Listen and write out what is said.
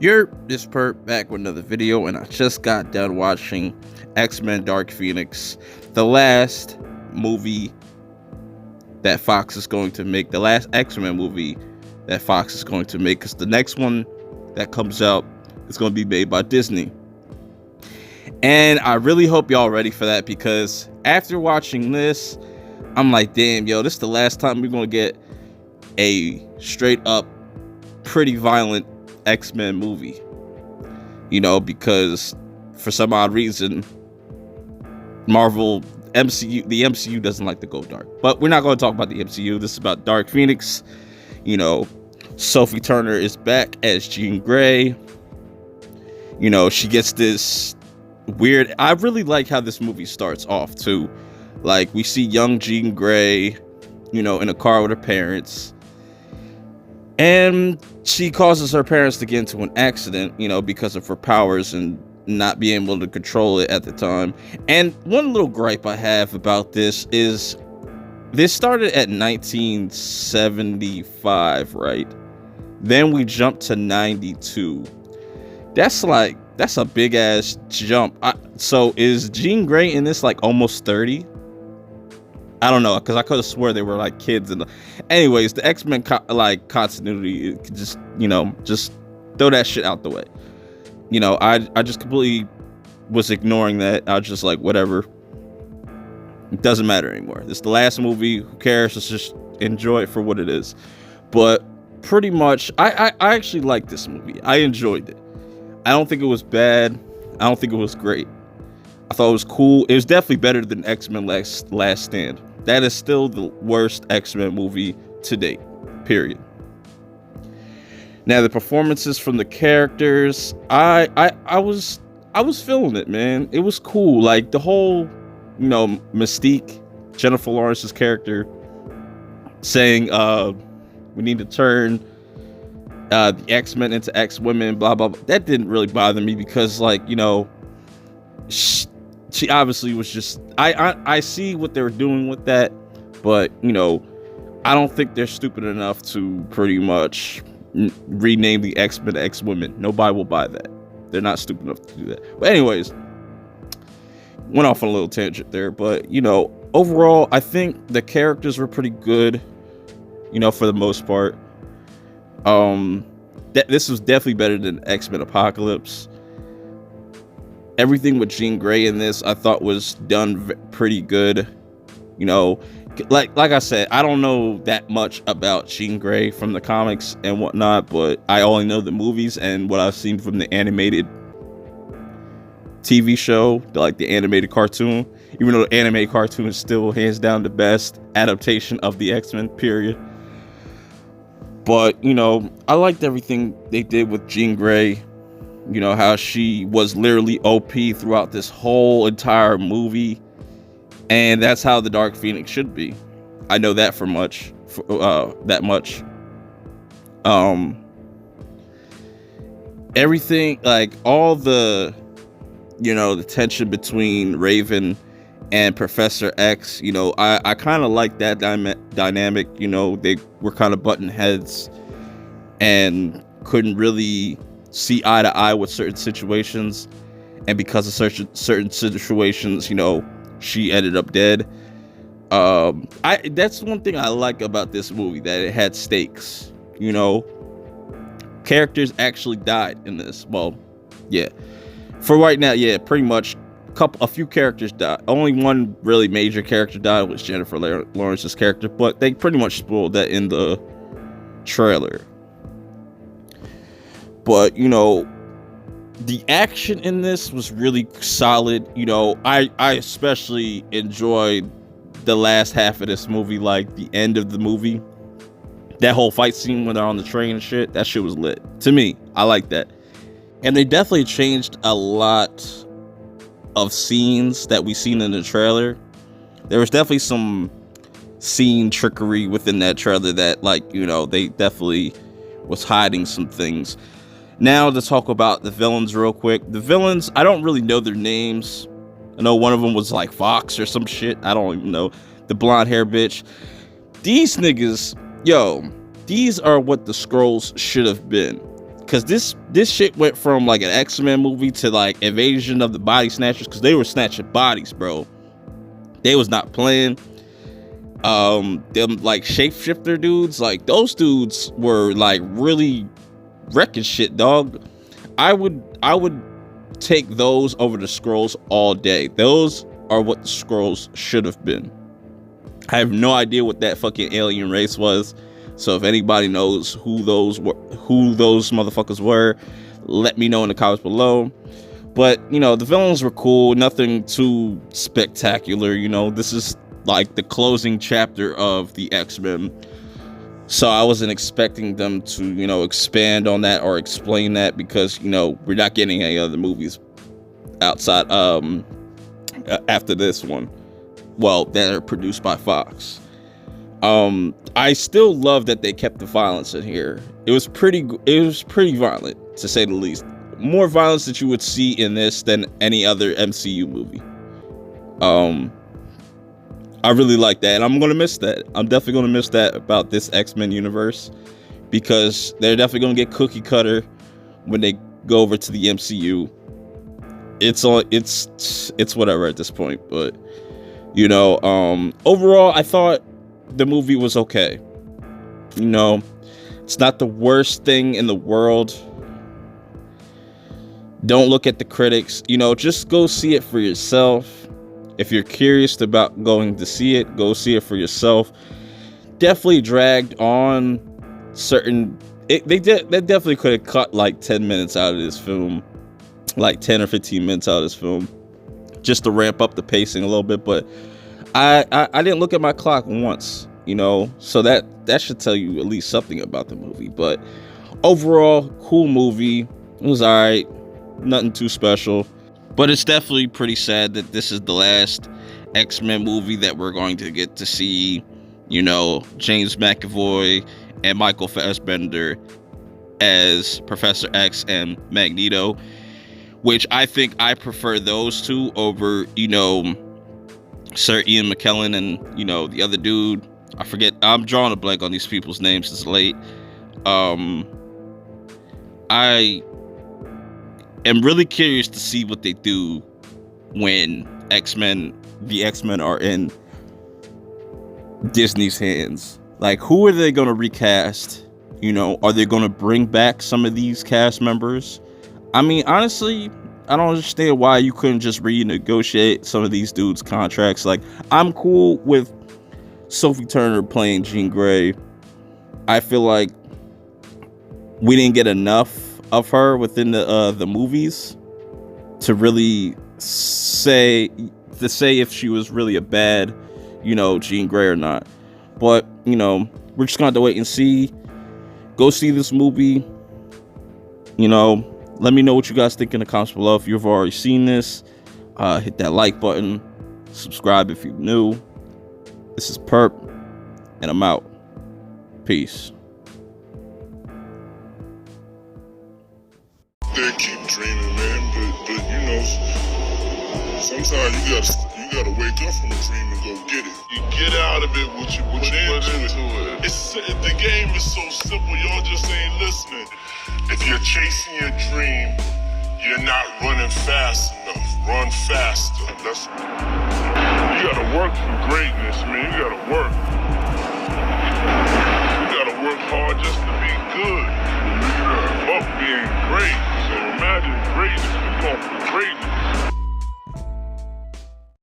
You're this perp back with another video, and I just got done watching X-Men Dark Phoenix, the last movie that Fox is going to make, the last X-Men movie that Fox is going to make, because the next one that comes out is going to be made by Disney. And I really hope y'all ready for that, because after watching this, I'm like, damn, yo, this is the last time we're going to get a straight up pretty violent X-Men movie, you know, because for some odd reason the MCU doesn't like to go dark. But we're not going to talk about the MCU. This is about Dark Phoenix. You know, Sophie Turner is back as Jean Grey. You know, she gets this weird, I really like how this movie starts off too. Like, we see young Jean Grey, you know, in a car with her parents, and she causes her parents to get into an accident, you know, because of her powers and not being able to control it at the time. And one little gripe I have about this is this started at 1975, right? Then we jumped to 92. That's a big ass jump. So is Jean Grey in this like almost 30? I don't know, because I could have swore they were like kids. Anyways, the X-Men continuity, just, you know, just throw that shit out the way. You know, I just completely was ignoring that. I was just like, whatever. It doesn't matter anymore. It's the last movie. Who cares? Let's just enjoy it for what it is. But pretty much, I actually liked this movie. I enjoyed it. I don't think it was bad. I don't think it was great. I thought it was cool. It was definitely better than X-Men Last Stand. That is still the worst X-Men movie to date, period. Now, the performances from the characters, I was feeling it, man. It was cool. Like, the whole, you know, Mystique, Jennifer Lawrence's character, saying, we need to turn the X-Men into X-Women, blah, blah, blah. That didn't really bother me because, like, you know, she obviously was just, I see what they were doing with that, but, you know, I don't think they're stupid enough to pretty much rename the X-Men X-Women. Nobody will buy that. They're not stupid enough to do that. But anyways, went off on a little tangent there, but, you know, overall, I think the characters were pretty good, you know, for the most part. This was definitely better than X-Men Apocalypse. Everything with Jean Grey in this, I thought was done pretty good. You know, like I said, I don't know that much about Jean Grey from the comics and whatnot, but I only know the movies and what I've seen from the animated TV show, like the animated cartoon. Even though the animated cartoon is still hands down the best adaptation of the X-Men, period. But, you know, I liked everything they did with Jean Grey. You know, how she was literally OP throughout this whole entire movie. And that's how the Dark Phoenix should be. I know that that much. Everything, like all the, you know, the tension between Raven and Professor X, you know, I kind of like that dynamic. You know, they were kind of butting heads and couldn't really see eye to eye with certain situations, and because of certain situations, you know, she ended up dead. That's one thing I like about this movie, that it had stakes. You know, characters actually died in this. Well, yeah, for right now, yeah, pretty much a few characters died. Only one really major character died, was Jennifer Lawrence's character, but they pretty much spoiled that in the trailer. But, you know, the action in this was really solid. You know, I especially enjoyed the last half of this movie, like the end of the movie. That whole fight scene when they're on the train and shit, that shit was lit. To me, I like that. And they definitely changed a lot of scenes that we seen in the trailer. There was definitely some scene trickery within that trailer that, like, you know, they definitely was hiding some things. Now to talk about the villains real quick. The villains, I don't really know their names. I know one of them was like Fox or some shit. I don't even know. The blonde hair bitch. These niggas, yo, these are what the Skrulls should have been. Cause this shit went from like an X-Men movie to like Invasion of the Body Snatchers, cause they were snatching bodies, bro. They was not playing. Them like shapeshifter dudes, like those dudes were like really wrecking shit, dog. I would take those over the Skrulls all day. Those are what the Skrulls should have been. I have no idea what that fucking alien race was. So if anybody knows who those motherfuckers were, let me know in the comments below. But, you know, the villains were cool. Nothing too spectacular. You know, this is like the closing chapter of the X-Men. So I wasn't expecting them to, you know, expand on that or explain that, because, you know, we're not getting any other movies outside after this one. Well, that are produced by Fox. I still love that they kept the violence in here. It was pretty violent, to say the least. More violence that you would see in this than any other MCU movie. I really like that, and I'm gonna miss that. I'm definitely gonna miss that about this X-Men universe, because they're definitely gonna get cookie cutter when they go over to the MCU. It's whatever at this point, but you know, overall, I thought the movie was okay. You know, it's not the worst thing in the world. Don't look at the critics. You know, just go see it for yourself. If you're curious about going to see it, go see it for yourself. Definitely dragged on certain. They definitely could have cut like 10 minutes out of this film, like 10 or 15 minutes out of this film, just to ramp up the pacing a little bit. But I didn't look at my clock once, you know, so that should tell you at least something about the movie. But overall, cool movie. It was alright, nothing too special. But it's definitely pretty sad that this is the last X-Men movie that we're going to get to see, you know, James McAvoy and Michael Fassbender as Professor X and Magneto, which I think I prefer those two over, you know, Sir Ian McKellen and, you know, the other dude. I forget. I'm drawing a blank on these people's names. It's late. I am really curious to see what they do when the X-Men are in Disney's hands. Like, who are they going to recast? You know, are they going to bring back some of these cast members? I mean, honestly, I don't understand why you couldn't just renegotiate some of these dudes' contracts. Like, I'm cool with Sophie Turner playing Jean Grey. I feel like we didn't get enough of her within the movies to really say if she was really a bad, you know, Jean Grey or not. But, you know, we're just gonna have to wait and see. Go see this movie. You know, let me know what you guys think in the comments below. If you've already seen this, hit that like button, subscribe if you're new. This is Perp, and I'm out. Peace. They keep dreaming, man, but you know, sometimes you gotta wake up from the dream and go get it. You get out of it what you put into it. The game is so simple, y'all just ain't listening. If you're chasing your dream, you're not running fast enough. Run faster. You gotta work for greatness, man. You gotta work. You gotta work hard just to be good. Fuck being great. So imagine greatness.